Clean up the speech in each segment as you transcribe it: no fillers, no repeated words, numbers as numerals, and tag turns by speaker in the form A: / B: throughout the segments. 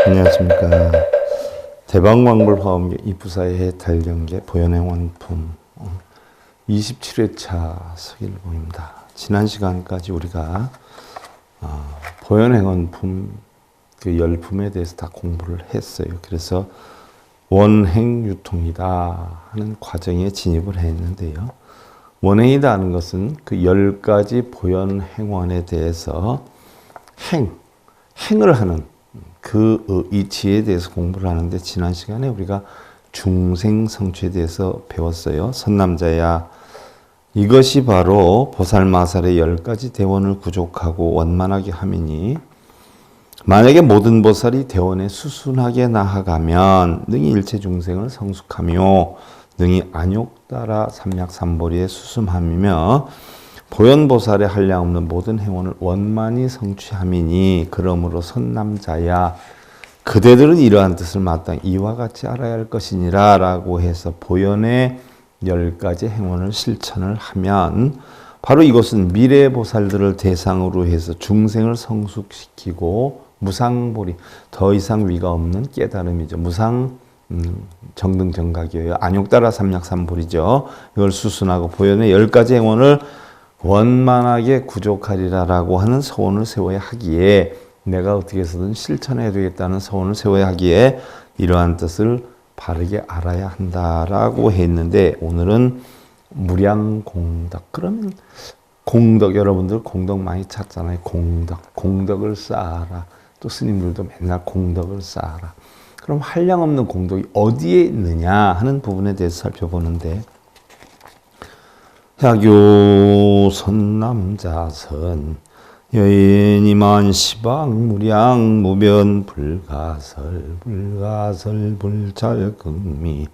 A: 안녕하십니까. 대방광불화엄계 이부사의 달경계 보현행원품 27회차 서길봉입니다. 지난 시간까지 우리가 보현행원품 그 열품에 대해서 다 공부를 했어요. 그래서 원행유통이다 하는 과정에 진입을 했는데요. 원행이다 하는 것은 그 10가지 보현행원에 대해서 행을 하는 그 이치에 대해서 공부를 하는데, 지난 시간에 우리가 중생성취에 대해서 배웠어요. 선남자야, 이것이 바로 보살마살의 10가지 대원을 구족하고 원만하게 함이니, 만약에 모든 보살이 대원에 수순하게 나아가면 능히 일체 중생을 성숙하며 능히 안욕따라 삼약삼보리에 수승함이며 보현보살의 한량없는 모든 행원을 원만히 성취함이니, 그러므로 선남자야, 그대들은 이러한 뜻을 마땅히 이와 같이 알아야 할 것이니라 라고 해서 보현의 10가지 행원을 실천을 하면, 바로 이것은 미래보살들을 대상으로 해서 중생을 성숙시키고 무상보리, 더 이상 위가 없는 깨달음이죠. 무상 정등정각이에요. 안욕따라 삼약삼보리죠. 이걸 수순하고 보현의 10가지 행원을 원만하게 구족하리라라고 하는 서원을 세워야 하기에, 내가 어떻게 해서든 실천해야 되겠다는 서원을 세워야 하기에 이러한 뜻을 바르게 알아야 한다라고 했는데, 오늘은 무량공덕. 그러면 공덕, 여러분들 공덕 많이 찾잖아요. 공덕을 쌓아라. 또 스님들도 맨날 공덕을 쌓아라. 그럼 한량없는 공덕이 어디에 있느냐 하는 부분에 대해서 살펴보는데, 야교 선남자선 여인이만 시방 무량 무변 불가설 불찰극미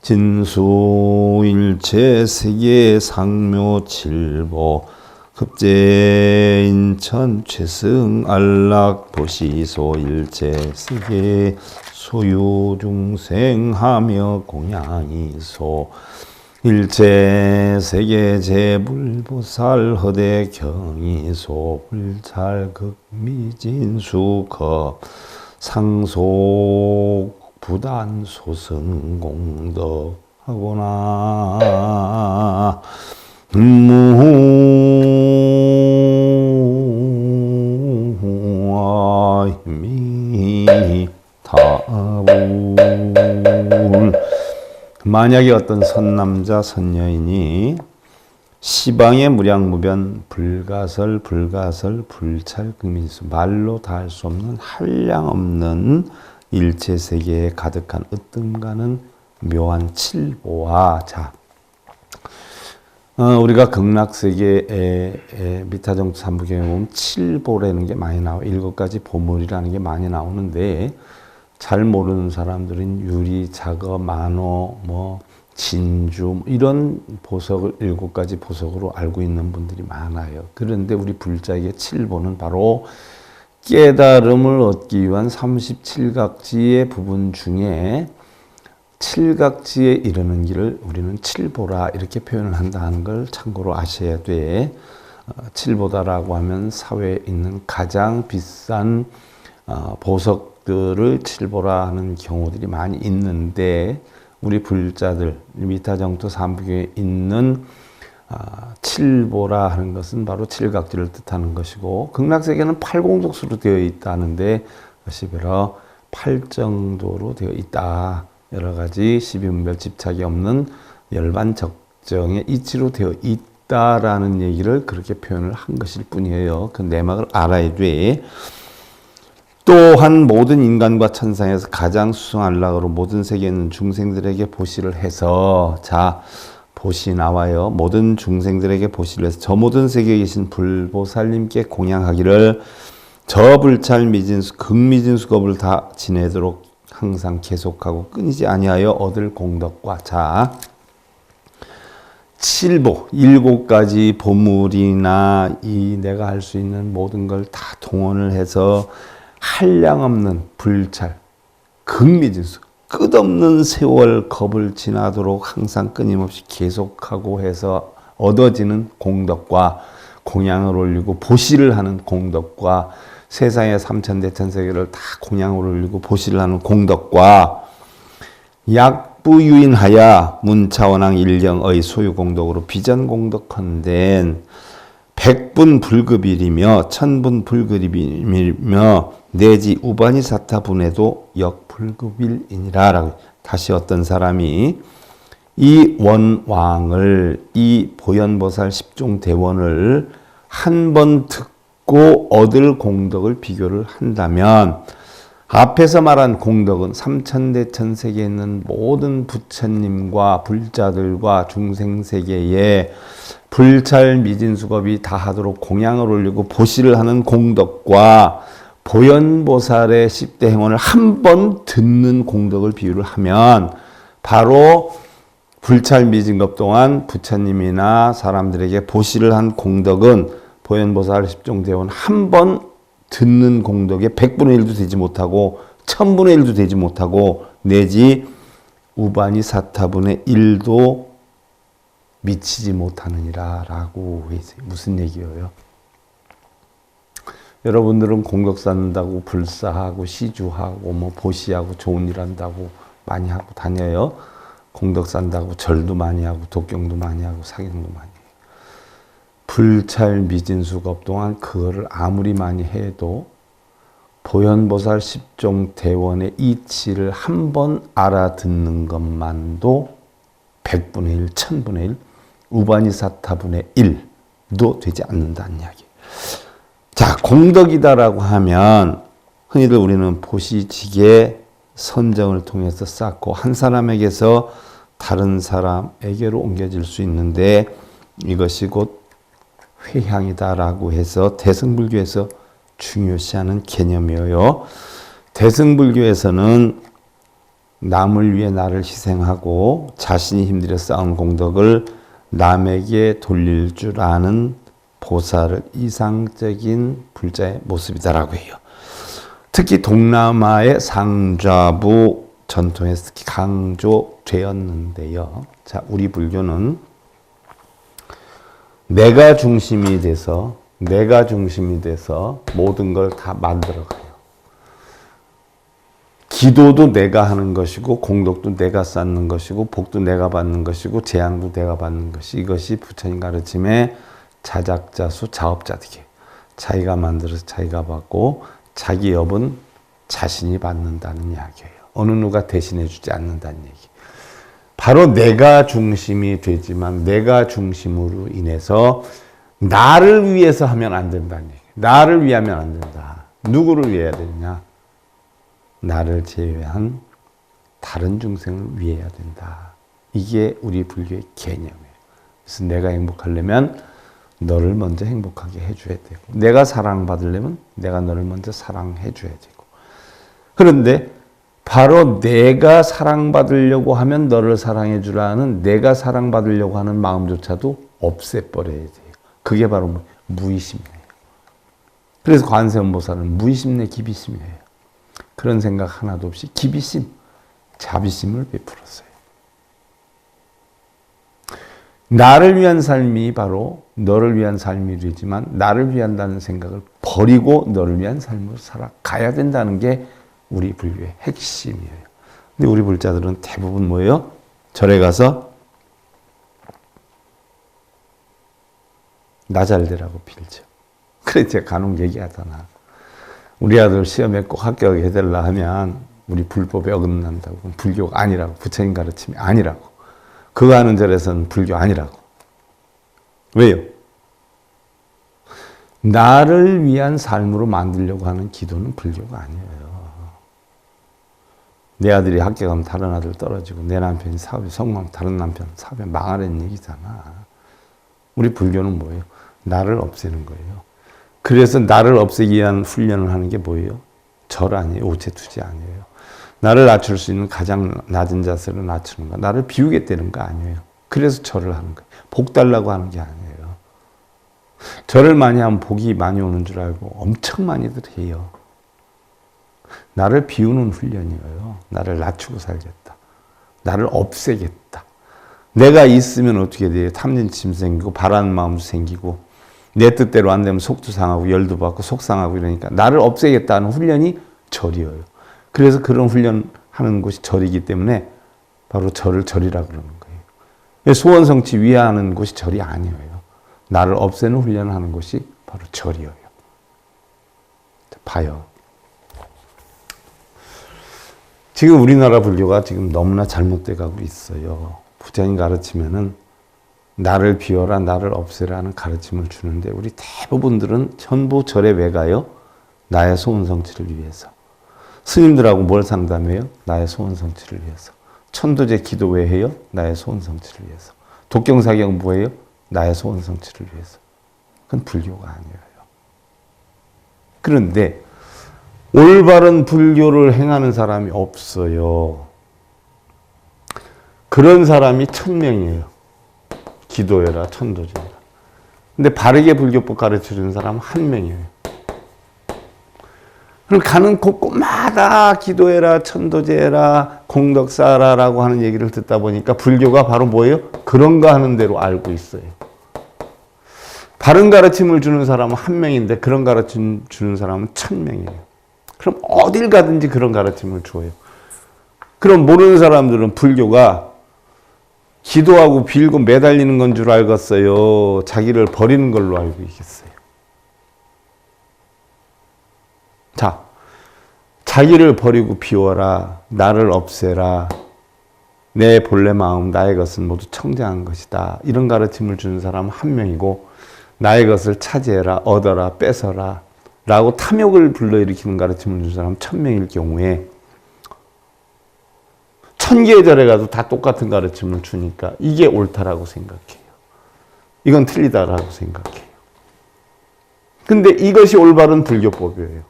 A: 진수 일체 세계 상묘 칠보 급제 인천 최승 안락 보시소 일체 세계 소유 중생하며 공양이소 일체 세계 제불보살 허대 경이소 불찰극미진수겁 상속 부단 소승 공덕하거나 무아미 타불. 만약에 어떤 선남자 선여인이 시방의 무량무변 불가설 불찰극민수, 말로 다 할 수 없는 한량없는 일체세계에 가득한 으뜸가는 묘한 칠보와, 자, 우리가 극락세계의 미타정토 삼부경에 보면 칠보라는 게 많이 나와요. 7가지 보물이라는 게 많이 나오는데, 잘 모르는 사람들은 유리, 자거, 만호, 진주 이런 보석을 7가지 보석으로 알고 있는 분들이 많아요. 그런데 우리 불자에게 칠보는 바로 깨달음을 얻기 위한 37각지의 부분 중에 7각지에 이르는 길을 우리는 칠보라 이렇게 표현을 한다는 걸 참고로 아셔야 돼. 칠보다라고 하면 사회에 있는 가장 비싼 보석들을 칠보라 하는 경우들이 많이 있는데, 우리 불자들 미타정토 삼부경에 있는 칠보라 하는 것은 바로 칠각지를 뜻하는 것이고, 극락세계는 팔공족수로 되어 있다는데 그것이 바로 팔정도로 되어 있다. 여러 가지 십이분별 집착이 없는 열반적정의 이치로 되어 있다라는 얘기를 그렇게 표현을 한 것일 뿐이에요. 그 내막을 알아야 돼. 또한 모든 인간과 천상에서 가장 수승안락으로 모든 세계에 있는 중생들에게 보시를 해서, 자, 보시 나와요. 모든 중생들에게 보시를 해서 저 모든 세계에 계신 불보살님께 공양하기를 저 불찰 미진수 극미진수겁을 다 지내도록 항상 계속하고 끊이지 아니하여 얻을 공덕과, 자, 칠보 7가지 보물이나 이 내가 할 수 있는 모든 걸 다 동원을 해서 한량없는 불찰 극미진수 끝없는 세월 겁을 지나도록 항상 끊임없이 계속하고 해서 얻어지는 공덕과, 공양을 올리고 보시를 하는 공덕과, 세상의 삼천대천세계를 다 공양으로 올리고 보시를 하는 공덕과 약부유인하여 문차원왕 일경의 소유공덕으로 비전공덕헌된 백분불급일이며 천분불급일이며 내지 우반이사타분해도 역불급일이니라 라고. 다시 어떤 사람이 이 원왕을, 이 보현보살 십종대원을 한 번 듣고 얻을 공덕을 비교를 한다면 앞에서 말한 공덕은 삼천대천세계에 있는 모든 부처님과 불자들과 중생세계에 불찰미진수겁이 다 하도록 공양을 올리고 보시를 하는 공덕과 보현보살의 10대 행원을 한 번 듣는 공덕을 비유를 하면 바로 불찰미진급 동안 부처님이나 사람들에게 보시를 한 공덕은 보현보살 10종대원 한 번 듣는 공덕의 100분의 1도 되지 못하고 1000분의 1도 되지 못하고 내지 우반이 사타분의 1도 미치지 못하느니라 라고 해서 무슨 얘기예요? 여러분들은 공덕 쌓는다고 불사하고 시주하고 뭐 보시하고 좋은 일 한다고 많이 하고 다녀요. 공덕 쌓는다고 절도 많이 하고 독경도 많이 하고 사경도 많이 해요. 불찰미진수겁 동안 그거를 아무리 많이 해도 보현보살 10종 대원의 이치를 한 번 알아듣는 것만도 100분의 1, 1000분의 1, 우반이사타분의 1도 되지 않는다는 이야기. 자, 공덕이다라고 하면 흔히들 우리는 보시지게 선정을 통해서 쌓고 한 사람에게서 다른 사람에게로 옮겨질 수 있는데 이것이 곧 회향이다라고 해서 대승불교에서 중요시하는 개념이에요. 대승불교에서는 남을 위해 나를 희생하고 자신이 힘들여 쌓은 공덕을 남에게 돌릴 줄 아는 보살을 이상적인 불자의 모습이다라고 해요. 특히 동남아의 상좌부 전통에서 특히 강조되었는데요. 자, 우리 불교는 내가 중심이 돼서 모든 걸 다 만들어가요. 기도도 내가 하는 것이고 공덕도 내가 쌓는 것이고 복도 내가 받는 것이고 재앙도 내가 받는 것이 이것이 부처님 가르침의 자작자수 자업자득이에요. 자기가 만들어서 자기가 받고 자기 업은 자신이 받는다는 이야기예요. 어느 누가 대신해 주지 않는다는 얘기. 바로 내가 중심이 되지만 내가 중심으로 인해서 나를 위해서 하면 안 된다는 얘기. 나를 위하면 안 된다. 누구를 위해야 되느냐? 나를 제외한 다른 중생을 위해야 된다. 이게 우리 불교의 개념이에요. 그래서 내가 행복하려면 너를 먼저 행복하게 해줘야 되고 내가 사랑받으려면 내가 너를 먼저 사랑해줘야 되고 그런데 바로 내가 사랑받으려고 하면 너를 사랑해주라는 내가 사랑받으려고 하는 마음조차도 없애버려야 돼요. 그게 바로 무의심이에요. 그래서 관세음보살은 무의심내 기비심이에요. 그런 생각 하나도 없이 기비심, 자비심을 베풀었어요. 나를 위한 삶이 바로 너를 위한 삶이 되지만 나를 위한다는 생각을 버리고 너를 위한 삶을 살아가야 된다는 게 우리 불교의 핵심이에요. 근데 우리 불자들은 대부분 뭐예요? 절에 가서 나 잘 되라고 빌죠. 그래 제가 간혹 얘기하잖아. 우리 아들 시험에 꼭 합격하게 해달라 하면 우리 불법에 어긋난다고. 불교가 아니라고. 부처님 가르침이 아니라고. 그거 하는 절에서는 불교 아니라고. 왜요? 나를 위한 삶으로 만들려고 하는 기도는 불교가 아니에요. 내 아들이 합격하면 다른 아들 떨어지고 내 남편이 사업이 성공하면 다른 남편 사업이 망하는 얘기잖아. 우리 불교는 뭐예요? 나를 없애는 거예요. 그래서 나를 없애기 위한 훈련을 하는 게 뭐예요? 절 아니에요. 오체투지 아니에요. 나를 낮출 수 있는 가장 낮은 자세로 낮추는 거. 나를 비우겠다는 거 아니에요. 그래서 절을 하는 거예요. 복 달라고 하는 게 아니에요. 절을 많이 하면 복이 많이 오는 줄 알고 엄청 많이들 해요. 나를 비우는 훈련이에요. 나를 낮추고 살겠다. 나를 없애겠다. 내가 있으면 어떻게 돼요? 탐진심 생기고 바라는 마음도 생기고 내 뜻대로 안 되면 속도 상하고 열도 받고 속상하고 이러니까 나를 없애겠다는 훈련이 절이어요. 그래서 그런 훈련하는 곳이 절이기 때문에 바로 절을 절이라 그러는 거예요. 소원 성취 위하는 곳이 절이 아니에요. 나를 없애는 훈련을 하는 곳이 바로 절이에요. 봐요. 지금 우리나라 불교가 지금 너무나 잘못돼 가고 있어요. 부처님 가르치면은 나를 비워라, 나를 없애라는 가르침을 주는데 우리 대부분들은 전부 절에 왜 가요? 나의 소원 성취를 위해서. 스님들하고 뭘 상담해요? 나의 소원 성취를 위해서. 천도제 기도 왜 해요? 나의 소원 성취를 위해서. 독경사경 뭐예요? 나의 소원 성취를 위해서. 그건 불교가 아니에요. 그런데 올바른 불교를 행하는 사람이 없어요. 그런 사람이 1000명이에요. 기도해라, 천도제해라. 근데 바르게 불교법 가르쳐주는 사람은 1명이에요. 그럼 가는 곳곳마다 기도해라, 천도제해라, 공덕 쌓아라라고 하는 얘기를 듣다 보니까 불교가 바로 뭐예요? 그런가 하는 대로 알고 있어요. 바른 가르침을 주는 사람은 1명인데 그런 가르침 주는 사람은 1000명이에요. 그럼 어딜 가든지 그런 가르침을 줘요. 그럼 모르는 사람들은 불교가 기도하고 빌고 매달리는 건 줄 알겠어요? 자기를 버리는 걸로 알고 있겠어요? 자, 자기를 버리고 비워라. 나를 없애라. 내 본래 마음, 나의 것은 모두 청정한 것이다. 이런 가르침을 주는 사람은 1명이고 나의 것을 차지해라, 얻어라, 뺏어라 라고 탐욕을 불러일으키는 가르침을 주는 사람은 1000명일 경우에 1000개의 절에 가도 다 똑같은 가르침을 주니까 이게 옳다라고 생각해요. 이건 틀리다라고 생각해요. 근데 이것이 올바른 불교법이에요.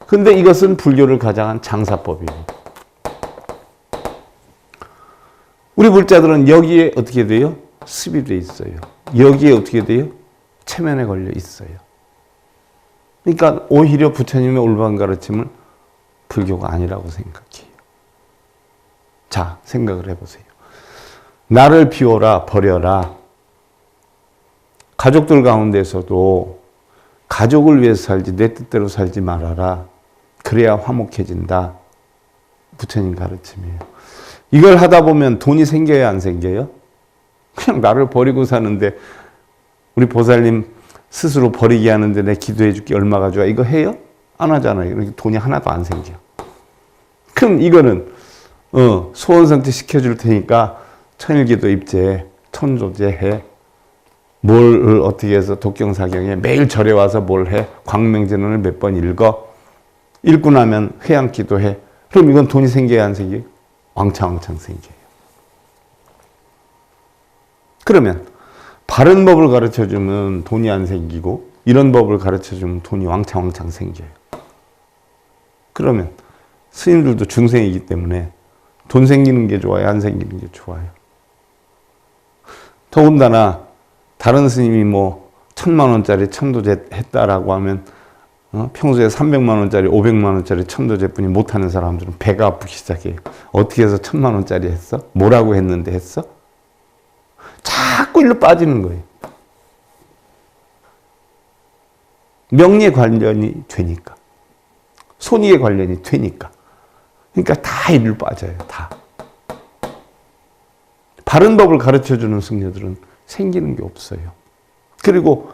A: 근데 이것은 불교를 가장한 장사법이에요. 우리 불자들은 여기에 어떻게 돼요? 습입돼 있어요. 여기에 어떻게 돼요? 체면에 걸려 있어요. 그러니까 오히려 부처님의 올바른 가르침을 불교가 아니라고 생각해요. 자, 생각을 해보세요. 나를 비워라, 버려라. 가족들 가운데서도 가족을 위해서 살지 내 뜻대로 살지 말아라. 그래야 화목해진다. 부처님 가르침이에요. 이걸 하다 보면 돈이 생겨야 안 생겨요? 그냥 나를 버리고 사는데 우리 보살님 스스로 버리게 하는데 내 기도해 줄게 얼마가 좋아. 이거 해요? 안 하잖아요. 돈이 하나도 안 생겨. 그럼 이거는 소원 성취 시켜줄 테니까 천일기도 입제, 천도제 해. 뭘 어떻게 해서 독경사경에 매일 절에 와서 뭘 해. 광명제론을 몇 번 읽어. 읽고 나면 회양 기도해. 그럼 이건 돈이 생겨야 안 생겨요? 왕창왕창 생겨요. 그러면 바른 법을 가르쳐주면 돈이 안 생기고 이런 법을 가르쳐주면 돈이 왕창왕창 생겨요. 그러면 스님들도 중생이기 때문에 돈 생기는 게 좋아요? 안 생기는 게 좋아요? 더군다나 다른 스님이 뭐 1000만 원짜리 천도제 했다라고 하면 평소에 300만 원짜리 500만 원짜리 천도제뿐이 못하는 사람들은 배가 아프기 시작해요. 어떻게 해서 1000만 원짜리 했어? 뭐라고 했는데 했어? 자꾸 일로 빠지는 거예요. 명리에 관련이 되니까. 손익에 관련이 되니까. 그러니까 다 일로 빠져요. 다. 바른 법을 가르쳐주는 승려들은 생기는 게 없어요. 그리고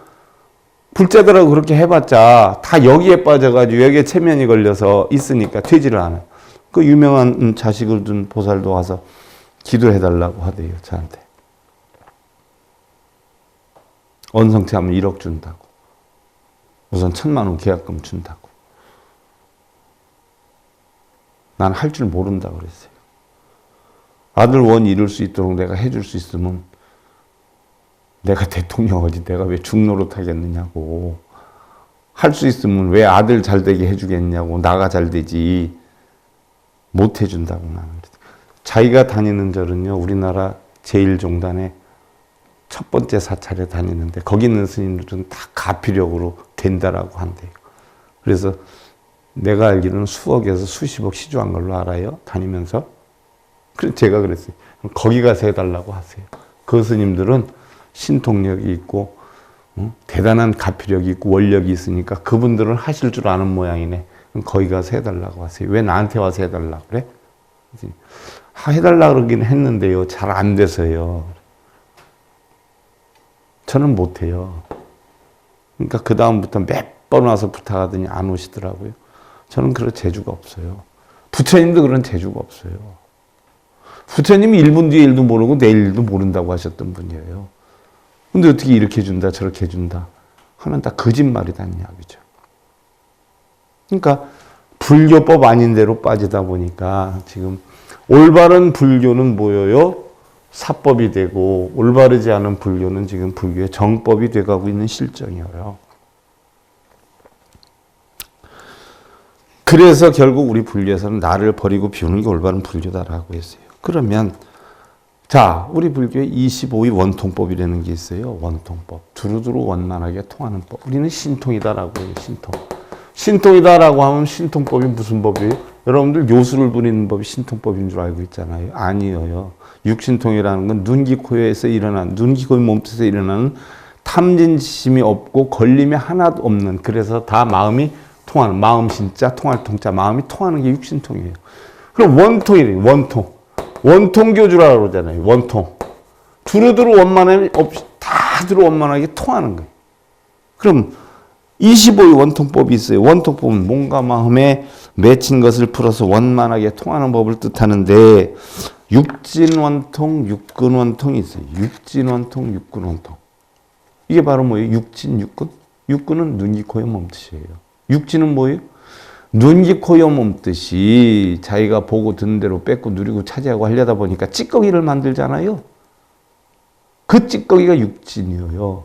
A: 불자들하고 그렇게 해봤자 다 여기에 빠져가지고 여기에 체면이 걸려서 있으니까 되지를 않아요. 그 유명한 자식을 둔 보살도 와서 기도해달라고 하대요. 저한테. 언성체하면 1억 준다고. 우선 1000만 원 계약금 준다고. 난 할 줄 모른다 그랬어요. 아들 원 이룰 수 있도록 내가 해줄 수 있으면 내가 대통령이지 내가 왜 중노릇 하겠느냐고. 할 수 있으면 왜 아들 잘 되게 해주겠냐고. 나가 잘 되지. 못 해준다고 나는. 자기가 다니는 절은요. 우리나라 제1종단의 첫 번째 사찰에 다니는데 거기 있는 스님들은 다 가피력으로 된다라고 한대요. 그래서 내가 알기로는 수억에서 수십억 시주한 걸로 알아요. 다니면서. 그래서 제가 그랬어요. 거기 가서 해달라고 하세요. 그 스님들은 신통력이 있고 대단한 가피력이 있고 원력이 있으니까 그분들은 하실 줄 아는 모양이네. 그럼 거기 가서 해달라고 하세요. 왜 나한테 와서 해달라고 그래? 해달라고 그러긴 했는데요. 잘 안 돼서요. 저는 못해요. 그러니까 그 다음부터 몇 번 와서 부탁하더니 안 오시더라고요. 저는 그런 재주가 없어요. 부처님도 그런 재주가 없어요. 부처님이 1분 뒤에 일도 모르고 내일 일도 모른다고 하셨던 분이에요. 근데 어떻게 이렇게 준다 저렇게 준다 하면 다 거짓말이라는 이야기죠. 그러니까 불교법 아닌 대로 빠지다 보니까 지금 올바른 불교는 뭐예요? 사법이 되고 올바르지 않은 불교는 지금 불교의 정법이 돼가고 있는 실정이에요. 그래서 결국 우리 불교에서는 나를 버리고 비우는 게 올바른 불교다라고 했어요. 그러면 자, 우리 불교에 25위 원통법이라는 게 있어요. 원통법. 두루두루 원만하게 통하는 법. 우리는 신통이다라고 해요. 신통. 신통이다라고 하면 신통법이 무슨 법이에요? 여러분들 요술을 부리는 법이 신통법인 줄 알고 있잖아요. 아니에요. 육신통이라는 건 눈기 코에서 일어나는, 눈기 코 몸뜻에서 일어나는 탐진심이 없고 걸림이 하나도 없는, 그래서 다 마음이 통하는, 마음 신자, 통할 통자, 마음이 통하는 게 육신통이에요. 그럼 원통이래요. 원통. 원통교주라고 그러잖아요. 원통. 두루두루 원만하게, 다두루 원만하게 통하는 거예요. 그럼 25의 원통법이 있어요. 원통법은 몸과 마음에 맺힌 것을 풀어서 원만하게 통하는 법을 뜻하는데 육진원통, 육근원통이 있어요. 육진원통, 육근원통. 이게 바로 뭐예요? 육진, 육근? 육근은 눈, 귀, 코, 의 몸뜻이에요. 육진은 뭐예요? 눈, 귀, 코, 의 몸뜻이 자기가 보고 듣는 대로 뺏고 누리고 차지하고 하려다 보니까 찌꺼기를 만들잖아요. 그 찌꺼기가 육진이에요.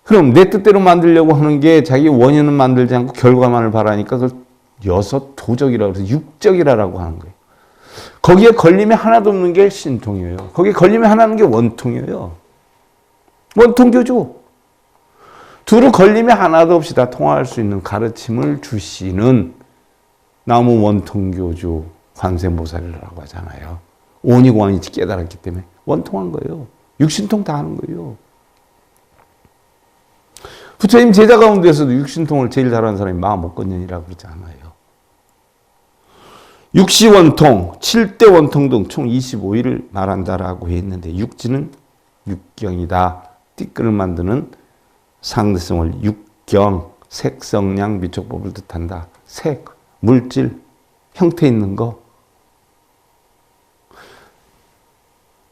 A: 그럼 내 뜻대로 만들려고 하는 게 자기 원인은 만들지 않고 결과만을 바라니까 그걸 여섯 도적이라고 해서 육적이라고 하는 거예요. 거기에 걸림이 하나도 없는 게 신통이에요. 거기에 걸림이 하나 없는 게 원통이에요. 원통교주. 두루 걸림이 하나도 없이 다 통할 수 있는 가르침을 주시는 나무 원통교주 관세음보살이라고 하잖아요. 오니공안이 깨달았기 때문에 원통한 거예요. 육신통 다 하는 거예요. 부처님 제자 가운데서도 육신통을 제일 잘하는 사람이 마음옥건년이라고 그러지 않아요. 육시원통, 7대 원통 등 총 25일을 말한다라고 했는데 육지는 육경이다. 띠끌을 만드는 상대성을 육경, 색성량 미촉법을 뜻한다. 색, 물질, 형태 있는 거.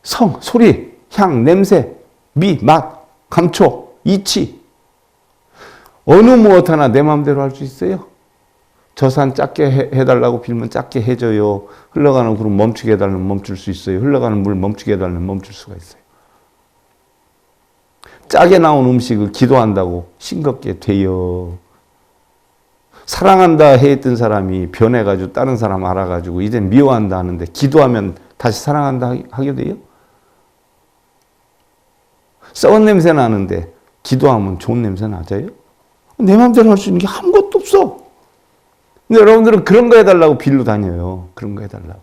A: 성, 소리, 향, 냄새, 미, 맛, 감촉, 이치. 어느 무엇 하나 내 마음대로 할 수 있어요? 저 산 작게 해달라고 빌면 작게 해줘요. 흘러가는 구름 멈추게 해달라면 멈출 수 있어요. 흘러가는 물 멈추게 해달라면 멈출 수가 있어요. 짜게 나온 음식을 기도한다고 싱겁게 돼요. 사랑한다 했던 사람이 변해가지고 다른 사람 알아가지고 이제 미워한다 하는데 기도하면 다시 사랑한다 하게 돼요? 썩은 냄새 나는데 기도하면 좋은 냄새 나져요? 내 마음대로 할 수 있는 게 아무것도 없어. 근데 여러분들은 그런 거 해달라고 빌로 다녀요. 그런 거 해달라고.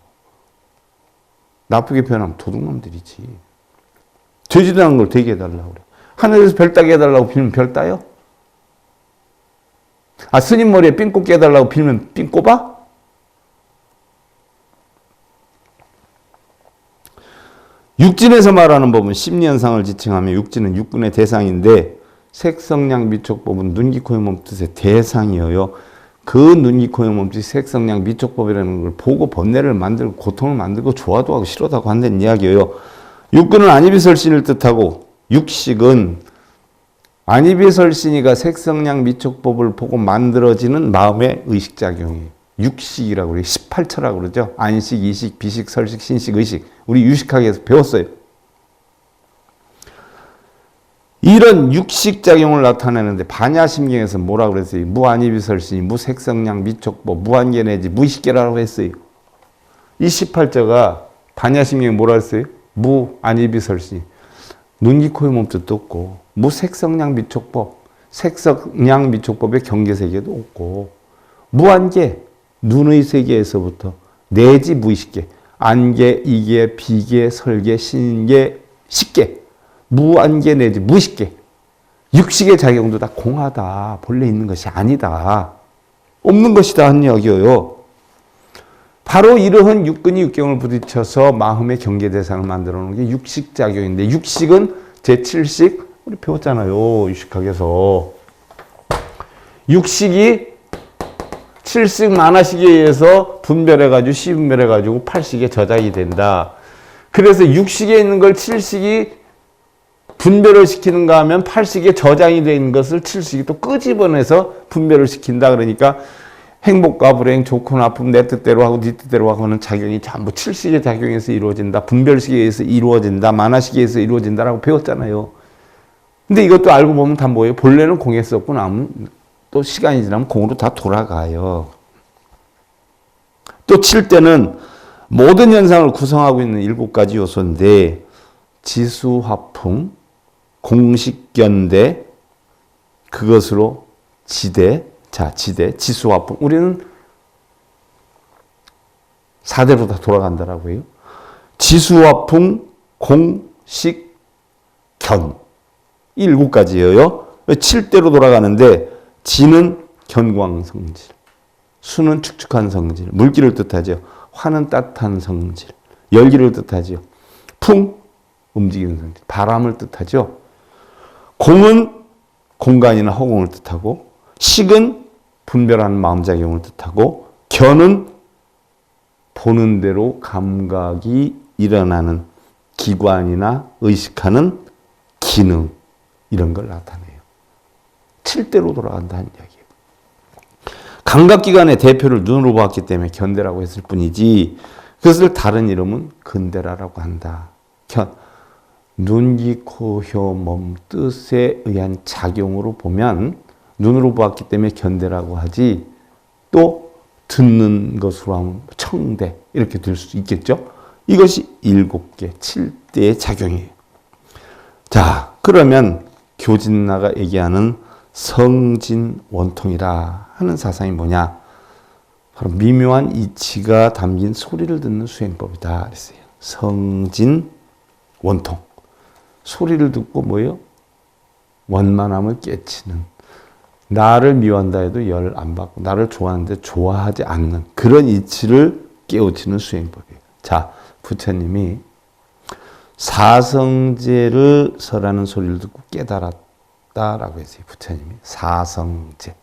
A: 나쁘게 표현하면 도둑놈들이지. 되지도 않은 걸 되게 해달라고 그래. 하늘에서 별 따게 해달라고 빌면 별 따요? 아, 스님 머리에 핀 꽂게 해달라고 빌면 핀 꼽아? 육진에서 말하는 법은 심리현상을 지칭하며 육진은 육군의 대상인데 색성량 미촉법은 눈, 귀, 코의 몸뜻의 대상이에요. 그 눈, 귀, 코의 몸뜻이 색성량 미촉법이라는 걸 보고 번뇌를 만들고 고통을 만들고 좋아도 하고 싫어도 하고 한다는 이야기예요. 육군은 안이비설신을 뜻하고 육식은 안이비설신이가 색성량 미촉법을 보고 만들어지는 마음의 의식작용이에요. 육식이라고 그래요. 18처라고 그러죠. 안식, 이식, 비식, 설식, 신식, 의식. 우리 유식학에서 배웠어요. 이런 육식작용을 나타내는데 반야심경에서 뭐라고 그랬어요? 무안이비설신이 무색성량 미촉법 무한계 내지 무의식계라고 했어요. 이 18처가 반야심경에 뭐라고 했어요? 무안이비설신. 눈, 귀, 코의 몸뜻도 없고 무색성량 미촉법 색성량 미촉법의 경계세계도 없고 무한계 눈의 세계에서부터 내지 무의식계 안계, 이계, 비계, 설계, 신계, 식계 무안계 내지 무의식계 육식의 작용도 다 공하다. 본래 있는 것이 아니다. 없는 것이다 하는 이야기예요. 바로 이러한 육근이 육경을 부딪혀서 마음의 경계 대상을 만들어 놓은 게 육식작용인데, 육식은 제7식, 우리 배웠잖아요. 유식학에서. 육식이 7식 만화식에 의해서 분별해가지고 시분별해가지고 8식에 저장이 된다. 그래서 육식에 있는 걸 7식이 분별을 시키는가 하면 8식에 저장이 된 것을 7식이 또 끄집어내서 분별을 시킨다. 그러니까 행복과 불행, 좋고 나쁨, 내 뜻대로 하고 네 뜻대로 하고 하는 작용이 전부 7식의 작용에서 이루어진다. 분별식에 의해서 이루어진다. 만화식에 의해서 이루어진다라고 배웠잖아요. 근데 이것도 알고 보면 다 뭐예요? 본래는 공했었고 나면 또 시간이 지나면 공으로 다 돌아가요. 또 7대는 모든 현상을 구성하고 있는 7가지 요소인데, 지수화풍, 공식견대, 그것으로 지대, 지대, 지수화풍. 우리는 4대로 다 돌아간다라고 해요. 지수화풍, 공식, 견. 7가지예요. 7대로 돌아가는데, 지는 견광성질, 수는 축축한 성질, 물기를 뜻하죠. 화는 따뜻한 성질, 열기를 뜻하죠. 풍, 움직이는 성질, 바람을 뜻하죠. 공은 공간이나 허공을 뜻하고, 식은 분별하는 마음작용을 뜻하고, 견은 보는 대로 감각이 일어나는 기관이나 의식하는 기능, 이런 걸 나타내요. 7대로 돌아간다는 이야기예요. 감각기관의 대표를 눈으로 보았기 때문에 견대라고 했을 뿐이지, 그것을 다른 이름은 근대라라고 한다. 눈, 귀, 코, 혀, 몸, 뜻에 의한 작용으로 보면 눈으로 보았기 때문에 견대라고 하지, 또 듣는 것으로 하면 청대, 이렇게 들 수 있겠죠. 이것이 7개, 7대의 작용이에요. 자, 그러면 교진나가 얘기하는 성진원통이라 하는 사상이 뭐냐? 바로 미묘한 이치가 담긴 소리를 듣는 수행법이다 그랬어요. 성진원통. 소리를 듣고 뭐예요? 원만함을 깨치는, 나를 미워한다 해도 열 안 받고 나를 좋아하는데 좋아하지 않는 그런 이치를 깨우치는 수행법이에요. 자, 부처님이 사성제를 설하는 소리를 듣고 깨달았다라고 했어요. 부처님이 사성제,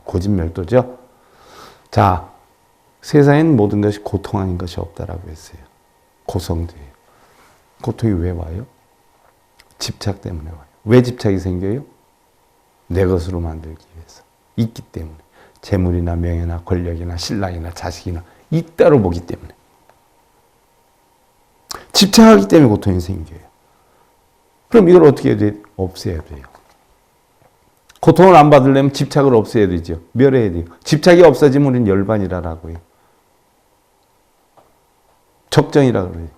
A: 고진멸도죠. 자, 세상엔 모든 것이 고통 아닌 것이 없다라고 했어요. 고성제예요. 고통이 왜 와요? 집착 때문에 와요. 왜 집착이 생겨요? 내 것으로 만들기 위해서. 있기 때문에. 재물이나 명예나 권력이나 신랑이나 자식이나 있다로 보기 때문에. 집착하기 때문에 고통이 생겨요. 그럼 이걸 어떻게 해야 돼요? 없애야 돼요. 고통을 안 받으려면 집착을 없애야 되죠. 멸해야 돼요. 집착이 없어지면 우리는 열반이라고 해요. 적정이라고 그래요.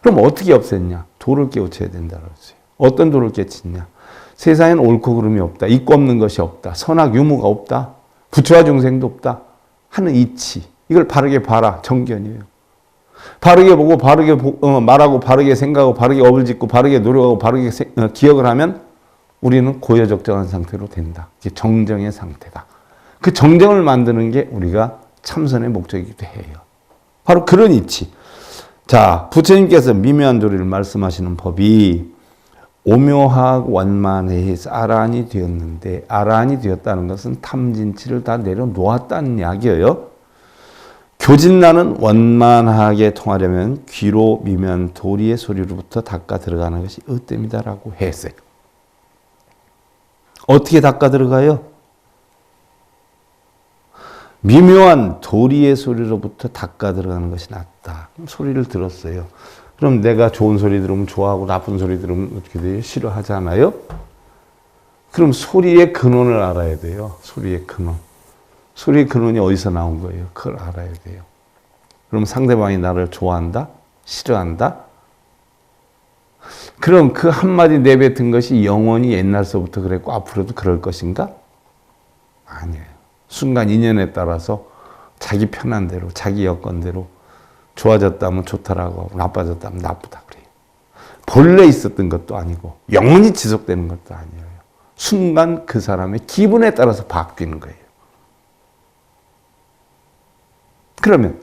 A: 그럼 어떻게 없앴냐? 도를 깨우쳐야 된다고 했어요. 어떤 도를 깨치냐? 세상엔 옳고 그름이 없다. 있고 없는 것이 없다. 선악 유무가 없다. 부처와 중생도 없다. 하는 이치. 이걸 바르게 봐라. 정견이에요. 바르게 보고 바르게 말하고 바르게 생각하고 바르게 업을 짓고 바르게 노력하고 바르게 기억을 하면 우리는 고여적정한 상태로 된다. 이게 정정의 상태다. 그 정정을 만드는 게 우리가 참선의 목적이기도 해요. 바로 그런 이치. 자, 부처님께서 미묘한 도리를 말씀하시는 법이 오묘하고 원만해서 아라한이 되었는데, 아라한이 되었다는 것은 탐진치를 다 내려놓았다는 이야기예요. 교진나는 원만하게 통하려면 귀로 미묘한 도리의 소리로부터 닦아 들어가는 것이 으뜸이다라고 했어요. 어떻게 닦아 들어가요? 미묘한 도리의 소리로부터 닦아 들어가는 것이 낫다. 그럼 소리를 들었어요. 그럼 내가 좋은 소리 들으면 좋아하고 나쁜 소리 들으면 어떻게 돼요? 싫어하잖아요? 그럼 소리의 근원을 알아야 돼요. 소리의 근원. 소리의 근원이 어디서 나온 거예요? 그걸 알아야 돼요. 그럼 상대방이 나를 좋아한다? 싫어한다? 그럼 그 한마디 내뱉은 것이 영원히 옛날서부터 그랬고 앞으로도 그럴 것인가? 아니에요. 순간 인연에 따라서 자기 편한 대로, 자기 여건대로 좋아졌다면 좋다라고 하고 나빠졌다면 나쁘다 그래요. 본래 있었던 것도 아니고 영원히 지속되는 것도 아니에요. 순간 그 사람의 기분에 따라서 바뀌는 거예요. 그러면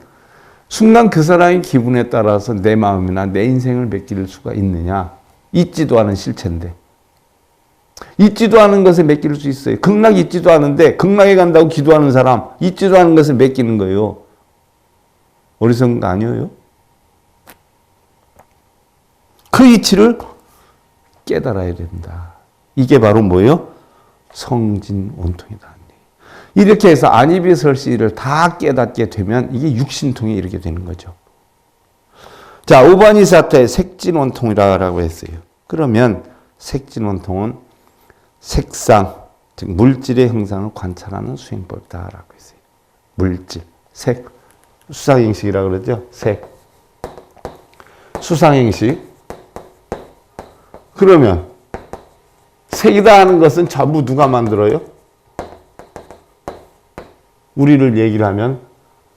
A: 순간 그 사람의 기분에 따라서 내 마음이나 내 인생을 맡길 수가 있느냐? 있지도 않은 실체인데. 있지도 않은 것에 맡길 수 있어요. 극락 있지도 않은데 극락에 간다고 기도하는 사람 있지도 않은 것에 맡기는 거예요. 어리석은 거 아니에요? 그 이치를 깨달아야 된다. 이게 바로 뭐예요? 성진원통이다. 이렇게 해서 안이비설시를 다 깨닫게 되면 이게 육신통에 이르게 되는 거죠. 자, 우바니사타의 색진원통이라고 했어요. 그러면 색진원통은 색상, 즉 물질의 형상을 관찰하는 수행법이다라고 했어요. 물질, 색, 수상행식이라고 그러죠. 색, 수상행식. 그러면 색이다 하는 것은 전부 누가 만들어요? 우리를 얘기를 하면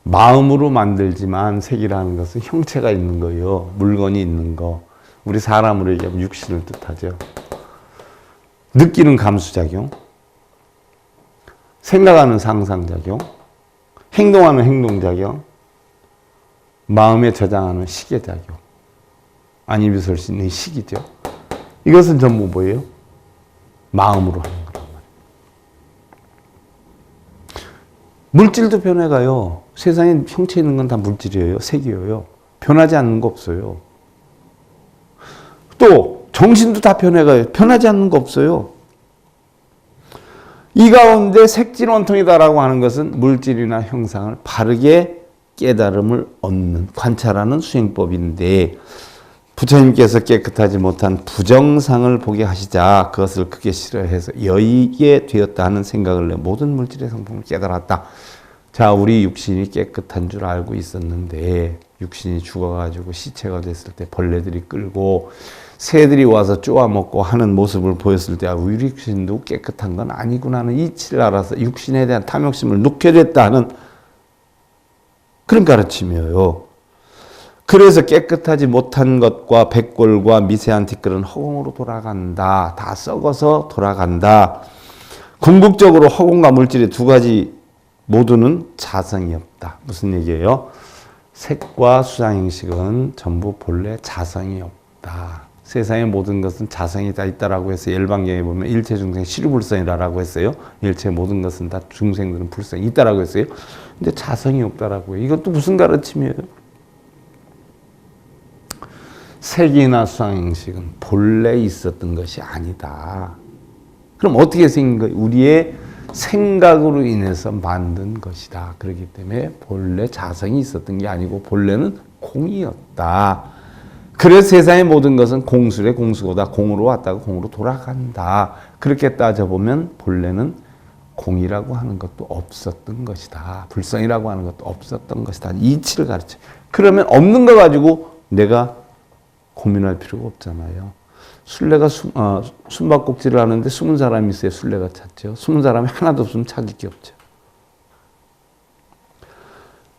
A: 마음으로 만들지만 색이라는 것은 형체가 있는 거예요. 물건이 있는 거. 우리 사람으로 얘기하면 육신을 뜻하죠. 느끼는 감수작용, 생각하는 상상작용, 행동하는 행동작용, 마음에 저장하는 시계작용. 안이비설신의 식이죠. 이것은 전부 뭐예요? 마음으로 하는 거란 말이에요. 물질도 변해가요. 세상에 형체 있는 건 다 물질이에요. 색이에요. 변하지 않는 거 없어요. 또 정신도 다 변해가요. 변하지 않는 거 없어요. 이 가운데 색진원통이다라고 하는 것은 물질이나 형상을 바르게 깨달음을 얻는, 관찰하는 수행법인데 부처님께서 깨끗하지 못한 부정상을 보게 하시자 그것을 크게 싫어해서 여의게 되었다 하는 생각을 내 모든 물질의 성품을 깨달았다. 자, 우리 육신이 깨끗한 줄 알고 있었는데 육신이 죽어가지고 시체가 됐을 때 벌레들이 끌고 새들이 와서 쪼아먹고 하는 모습을 보였을 때 우리 육신도 깨끗한 건 아니구나 하는 이치를 알아서 육신에 대한 탐욕심을 놓게 됐다 하는 그런 가르침이에요. 그래서 깨끗하지 못한 것과 백골과 미세한 티끌은 허공으로 돌아간다. 다 썩어서 돌아간다. 궁극적으로 허공과 물질의 두 가지 모두는 자성이 없다. 무슨 얘기예요? 색과 수상행식은 전부 본래 자성이 없다. 세상의 모든 것은 자성이 다 있다라고 해서 열반경에 보면 일체 중생 시류불성이라고 했어요. 일체 모든 것은 다 중생들은 불성이 있다라고 했어요. 근데 자성이 없다라고 해요. 이것도 무슨 가르침이에요? 색이나 수상행식은 본래 있었던 것이 아니다. 그럼 어떻게 생긴 거예요? 우리의 생각으로 인해서 만든 것이다. 그렇기 때문에 본래 자성이 있었던 게 아니고 본래는 공이었다. 그래서 세상의 모든 것은 공술의 공수고다. 공으로 왔다가 공으로 돌아간다. 그렇게 따져보면 본래는 공이라고 하는 것도 없었던 것이다. 불성이라고 하는 것도 없었던 것이다. 이치를 가르쳐. 그러면 없는 거 가지고 내가 고민할 필요가 없잖아요. 술래가 숨바꼭질을 하는데 숨은 사람이 있어야 술래가 찾죠. 숨은 사람이 하나도 없으면 찾을 게 없죠.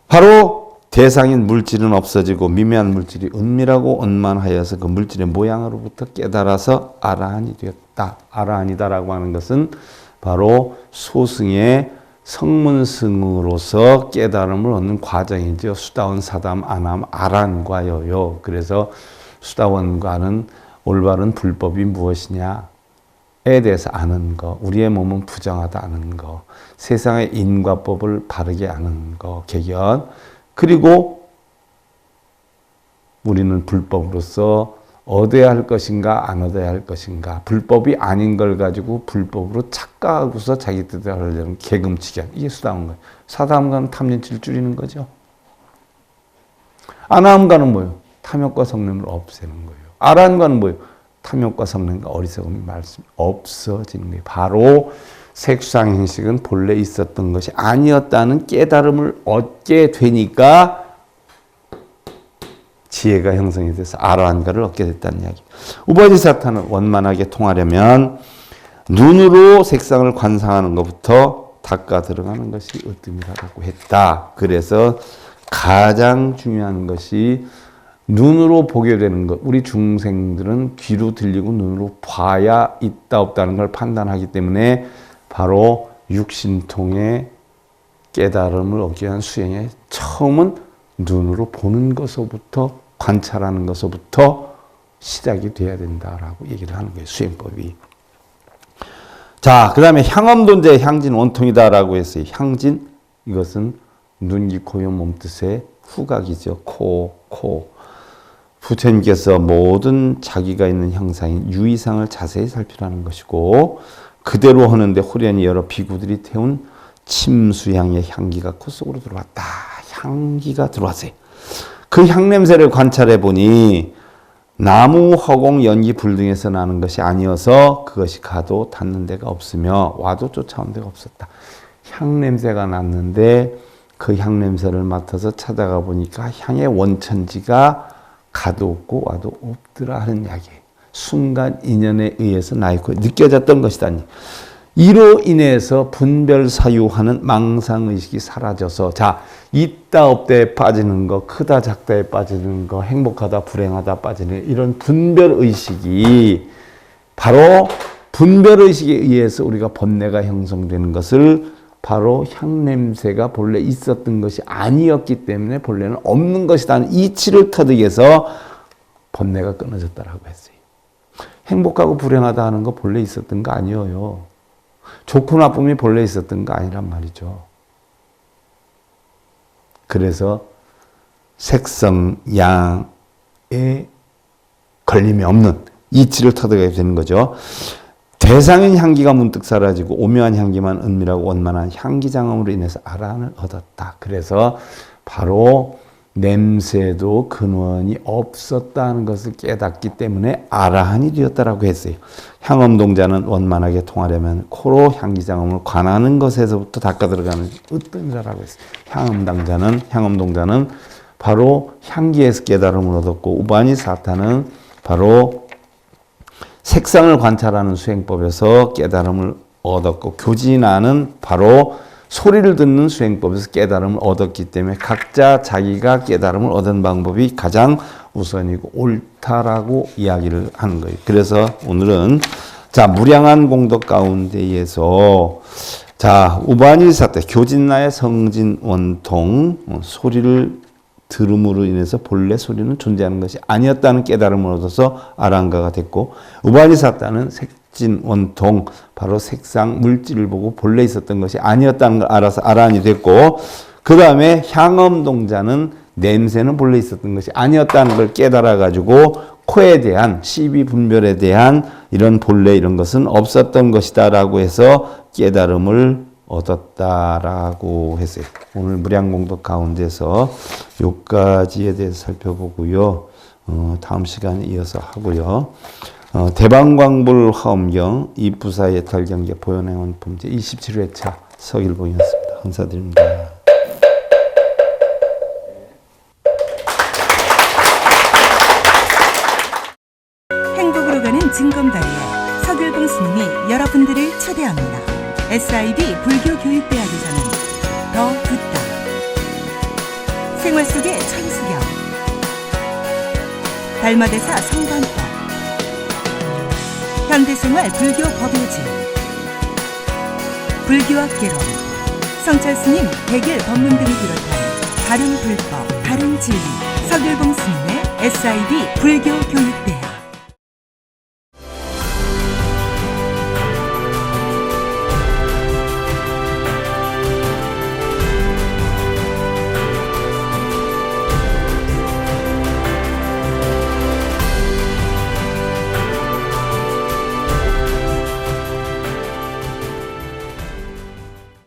A: 바로 대상인 물질은 없어지고 미묘한 물질이 은밀하고 원만하여서 그 물질의 모양으로부터 깨달아서 아라한이 되었다. 아라한이다라고 하는 것은 바로 소승의 성문승으로서 깨달음을 얻는 과정이죠. 수다원, 사담, 아남, 아란과여요. 그래서 수다원과는 올바른 불법이 무엇이냐에 대해서 아는 거, 우리의 몸은 부정하다 아는 거, 세상의 인과법을 바르게 아는 거, 개견, 그리고 우리는 불법으로서 얻어야 할 것인가 안 얻어야 할 것인가, 불법이 아닌 걸 가지고 불법으로 착각하고서 자기 뜻대로 하려는 개금치견, 이게 수다원 거예요. 사다함과는 탐진치를 줄이는 거죠. 아나함과는 뭐예요? 탐욕과 성냄을 없애는 거예요. 아란과는 뭐예요? 탐욕과 성냄과 어리석음이 말씀 없어지는 거예요. 바로 색수상행식은 본래 있었던 것이 아니었다는 깨달음을 얻게 되니까 지혜가 형성이 돼서 아라한가를 얻게 됐다는 이야기. 우바지사타는 원만하게 통하려면 눈으로 색상을 관상하는 것부터 닦아 들어가는 것이 으뜸이라고 했다. 그래서 가장 중요한 것이 눈으로 보게 되는 것. 우리 중생들은 귀로 들리고 눈으로 봐야 있다 없다는 걸 판단하기 때문에 바로 육신통의 깨달음을 얻기 위한 수행의 처음은 눈으로 보는 것서부터 관찰하는 것서부터 시작이 돼야 된다라고 얘기를 하는 거예요. 수행법이. 자, 그 다음에 향엄돈자의 향진 원통이다라고 했어요. 향진, 이것은 눈, 귀, 코, 혀, 몸뜻의 후각이죠. 코. 부처님께서 모든 자기가 있는 형상인 유의상을 자세히 살피라는 것이고, 그대로 하는데 호련히 여러 비구들이 태운 침수향의 향기가 코 속으로 들어왔다. 향기가 들어왔어요. 그 향냄새를 관찰해 보니 나무, 허공, 연기, 불 등에서 나는 것이 아니어서 그것이 가도 닿는 데가 없으며 와도 쫓아온 데가 없었다. 향냄새가 났는데 그 향냄새를 맡아서 찾아가 보니까 향의 원천지가 가도 없고 와도 없더라 하는 이야기예요. 순간 인연에 의해서 나있고 느껴졌던 것이다니. 이로 인해서 분별 사유하는 망상의식이 사라져서, 자, 있다 없다에 빠지는 거, 크다 작다에 빠지는 거, 행복하다 불행하다 빠지는 이런 분별의식이 바로 분별의식에 의해서 우리가 번뇌가 형성되는 것을 바로 향냄새가 본래 있었던 것이 아니었기 때문에 본래는 없는 것이라는 이치를 터득 해서 번뇌가 끊어졌다라고 했어요. 행복하고 불행하다 하는 거 본래 있었던 거 아니에요. 좋고 나쁨이 본래 있었던 거 아니란 말이죠. 그래서 색성, 양에 걸림이 없는 이치를 터득하게 되는 거죠. 대상인 향기가 문득 사라지고 오묘한 향기만 은밀하고 원만한 향기장엄으로 인해서 아라한을 얻었다. 그래서 바로 냄새도 근원이 없었다는 것을 깨닫기 때문에 아라한이 되었다라고 했어요. 향엄동자는 원만하게 통하려면 코로 향기장엄을 관하는 것에서부터 닦아 들어가는 어떤 자라고 했어요. 향엄동자는 바로 향기에서 깨달음을 얻었고, 우바니 사타는 바로 색상을 관찰하는 수행법에서 깨달음을 얻었고, 교진아는 바로 소리를 듣는 수행법에서 깨달음을 얻었기 때문에 각자 자기가 깨달음을 얻은 방법이 가장 우선이고 옳다라고 이야기를 하는 거예요. 그래서 오늘은 자, 무량한 공덕 가운데에서 자, 우반일사때 교진나의 성진 원통, 소리를 들음으로 인해서 본래 소리는 존재하는 것이 아니었다는 깨달음을 얻어서 아란가가 됐고, 우반이사타는 색진 원통, 바로 색상 물질을 보고 본래 있었던 것이 아니었다는 걸 알아서 아란이 됐고, 그 다음에 향엄동자는 냄새는 본래 있었던 것이 아니었다는 걸 깨달아 가지고 코에 대한 시비 분별에 대한 이런 본래 이런 것은 없었던 것이다라고 해서 깨달음을 얻었다라고 했어요. 오늘 무량공덕 가운데서 요까지에 대해서 살펴보고요. 다음 시간에 이어서 하고요. 대방광불 화엄경 이부사의 탈경계 보현행원 품제 27회차 서일봉이었습니다. 감사드립니다.
B: 행복으로 가는 징검다리에 서길봉 스님이 여러분들을 초대합니다. SIB 불교교육대학에서는 더 듣다, 생활 속의 천수경, 달마대사 성관법, 현대생활 불교 법요지, 불교학 개론, 성찰스님 백일 법문 등을 비롯한 다른 불법, 다른 진리, 서길봉 스님의 SIB 불교교육대학